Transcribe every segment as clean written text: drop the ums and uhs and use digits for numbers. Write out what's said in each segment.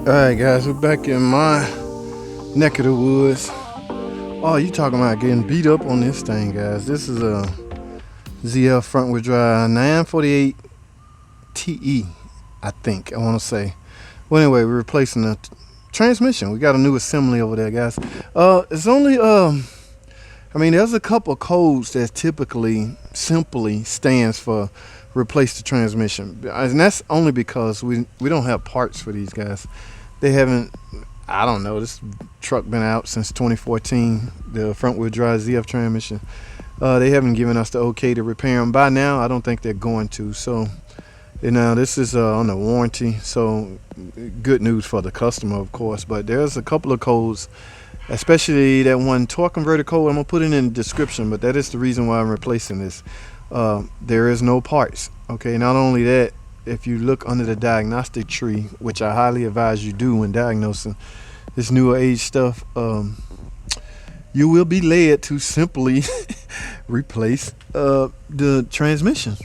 Alright guys, we're back in my neck of the woods. Oh, you talking about getting beat up on this thing, guys. This is a ZF front wheel drive 948 TE, I think, I want to say. Well, anyway, we're replacing the transmission. We got a new assembly over there, guys. It's only, I mean, there's a couple codes that typically simply stands for replace the transmission. And that's only because we don't have parts for these guys. They haven't, I don't know, this truck been out since 2014, the front wheel drive ZF transmission. They haven't given us the okay to repair them. By now, I don't think they're going to. So, you know, this is on the warranty. So, good news for the customer, of course. But there's a couple of codes, especially that one torque converter code. I'm going to put it in the description, but that is the reason why I'm replacing this. There is no parts. Okay, not only that, if you look under the diagnostic tree, which I highly advise you do when diagnosing this newer age stuff, you will be led to simply replace the transmission.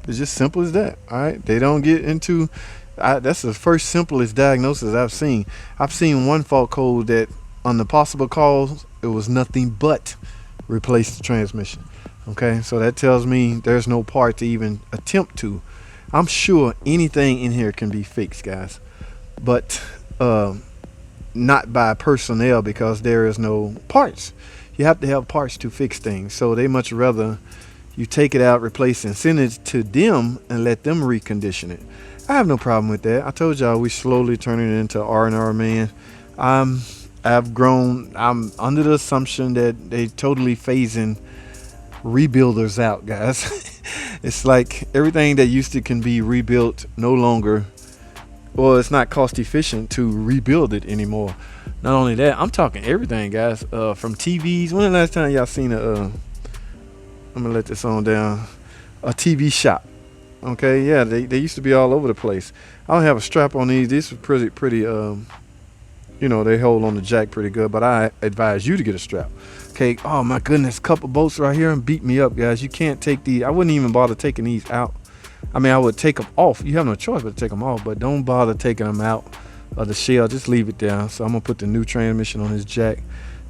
It's just simple as that. All right, they don't get into that's the first simplest diagnosis I've seen. I've seen one fault code that on the possible cause it was nothing but replace the transmission. Okay, so that tells me there's no part to even attempt to. I'm sure anything in here can be fixed, guys, but not by personnel, because there is no parts. You have to have parts to fix things. So they much rather you take it out, replace it, and send it to them and let them recondition it. I have no problem with that. I told y'all we slowly turning it into R&R, man. I've grown. I'm under the assumption that they totally phasing rebuilders out, guys. It's like everything that used to can be rebuilt no longer, well, it's not cost efficient to rebuild it anymore. Not only that, I'm talking everything, guys, from TVs. When the last time y'all seen I'm gonna let this on down, a TV shop? Okay, yeah, they used to be all over the place. I don't have a strap on these. These are pretty you know, they hold on the jack pretty good, but I advise you to get a strap. Okay, oh my goodness, couple bolts right here and beat me up, guys. You can't take these. I wouldn't even bother taking these out. I mean, I would take them off. You have no choice but to take them off, but don't bother taking them out of the shell. Just leave it down. So I'm gonna put the new transmission on this jack.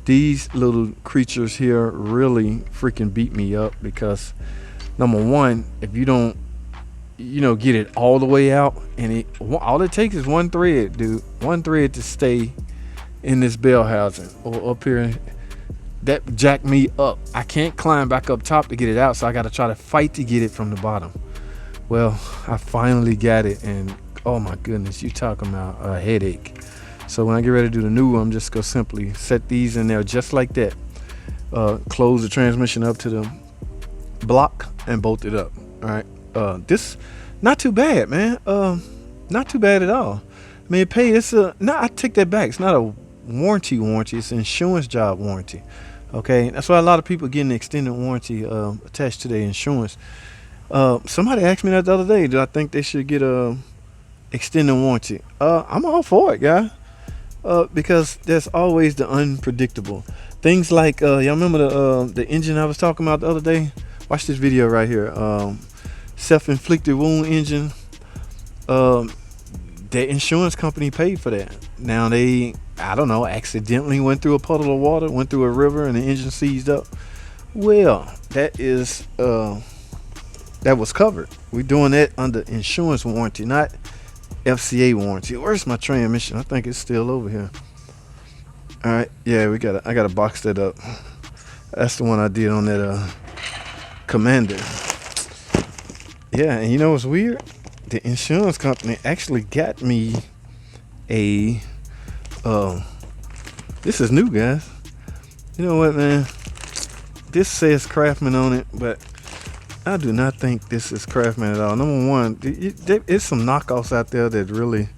These little creatures here really freaking beat me up, because number one, if you don't, you know, get it all the way out, and all it takes is one thread, dude. One thread to stay in this bell housing or up here. That jacked me up. I can't climb back up top to get it out, so I got to try to fight to get it from the bottom. Well, I finally got it, and oh my goodness, you talking about a headache. So when I get ready to do the new one, I'm just gonna simply set these in there just like that. Close the transmission up to the block and bolt it up. All right. This not too bad, man. Not too bad at all. I mean, it's I take that back. It's not a warranty. It's an insurance job warranty. Okay, that's why a lot of people get an extended warranty attached to their insurance. Somebody asked me that the other day, do I think they should get a extended warranty? I'm all for it, guy. Because there's always the unpredictable things, like y'all remember the engine I was talking about the other day? Watch this video right here. Self-inflicted wound engine. The insurance company paid for that. Now they, I don't know, accidentally went through a puddle of water, went through a river, and the engine seized up. Well, that was covered. We're doing that under insurance warranty, not FCA warranty. Where's my transmission? I think it's still over here. All right, yeah, I gotta box that up. That's the one I did on that Commander. Yeah, and you know what's weird? The insurance company actually got me a this is new, guys. You know what, man? This says Craftsman on it, but I do not think this is Craftsman at all. Number one, it's some knockoffs out there that really,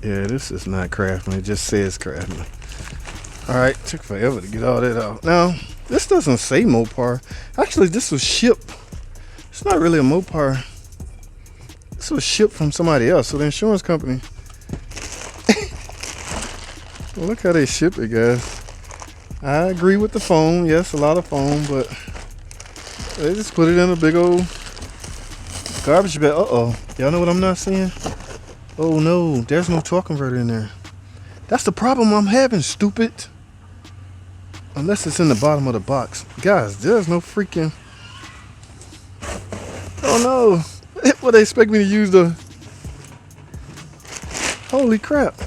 yeah, this is not Craftsman. It just says Craftsman. All right, took forever to get all that out. Now, this doesn't say Mopar. Actually, this was shipped. It's not really a Mopar. This was shipped from somebody else. So the insurance company. Well, look how they ship it, guys. I agree with the foam. Yes, a lot of foam, but they just put it in a big old garbage bag. Uh-oh. Y'all know what I'm not seeing? Oh no, there's no torque converter in there. That's the problem I'm having, stupid. Unless it's in the bottom of the box. Guys, there's no freaking... Oh no. What, they expect me to use the... Holy crap.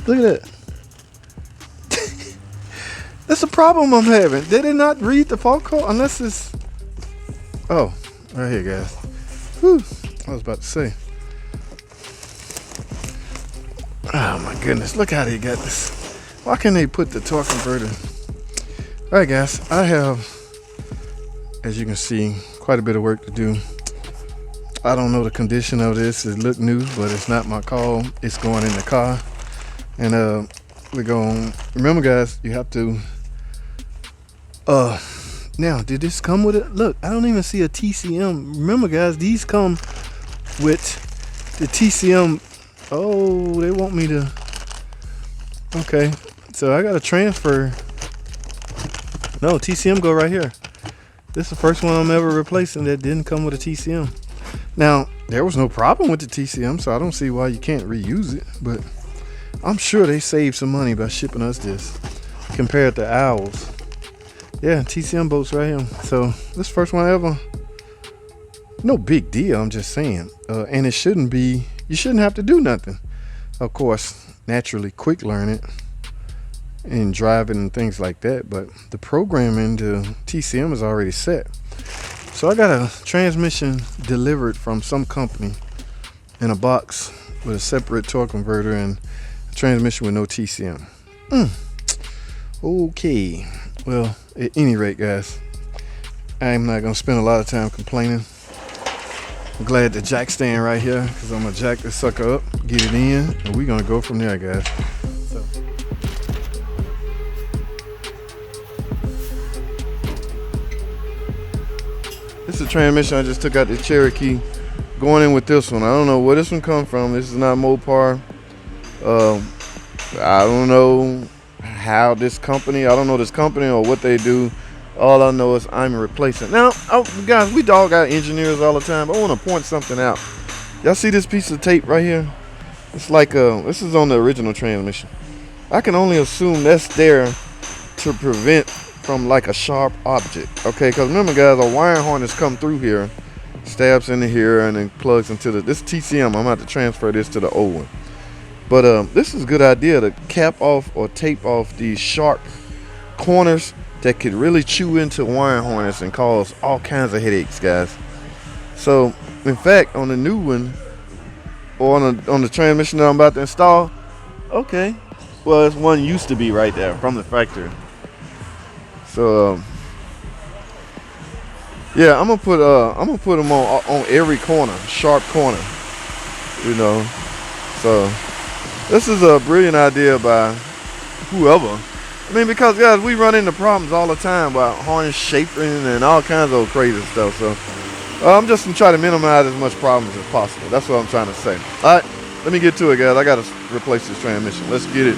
Look at that. That's the problem I'm having. They did not read the fault code unless it's... Oh, right here, guys. Whew. I was about to say. Oh my goodness, look how they got this. Why can't they put the torque converter? All right, guys, I have, as you can see, quite a bit of work to do. I don't know the condition of this. It look new, but it's not my call. It's going in the car. And we're going, remember guys, you have to, now, did this come with it? Look, I don't even see a TCM. Remember guys, these come with the TCM. Oh, they want me to, okay. So I got to transfer. No, TCM go right here. This is the first one I'm ever replacing that didn't come with a TCM. Now, there was no problem with the TCM, so I don't see why you can't reuse it, but I'm sure they saved some money by shipping us this compared to owls. Yeah, TCM bolts right here. So this first one ever. No big deal, I'm just saying. And it shouldn't be, you shouldn't have to do nothing. Of course, naturally quick learn it and driving and things like that, but the programming to TCM is already set. So I got a transmission delivered from some company in a box with a separate torque converter and a transmission with no TCM. Okay, well, at any rate guys, I'm not gonna spend a lot of time complaining. I'm glad the jack stand right here because I'm gonna jack this sucker up, get it in, and we're gonna go from there guys. So. This is a transmission I just took out the Cherokee, going in with this one. I don't know where this one come from. This is not Mopar. I don't know how this company, I don't know this company or what they do. All I know is I'm replacing. Now, guys, we dog out engineers all the time, but I want to point something out. Y'all see this piece of tape right here? It's like, this is on the original transmission. I can only assume that's there to prevent from like a sharp object, okay? Because remember guys, a wiring harness come through here, stabs into here, and then plugs into this TCM. I'm about to transfer this to the old one, but this is a good idea to cap off or tape off these sharp corners that could really chew into wiring harness and cause all kinds of headaches, guys. So in fact, on the new one or on the transmission that I'm about to install, okay, well, this one used to be right there from the factory. So yeah, I'm gonna put them on every corner, sharp corner, you know. So this is a brilliant idea by whoever. I mean, because guys, we run into problems all the time about harness shaping and all kinds of crazy stuff. So I'm just gonna try to minimize as much problems as possible. That's what I'm trying to say. All right, let me get to it, guys. I gotta replace this transmission. Let's get it.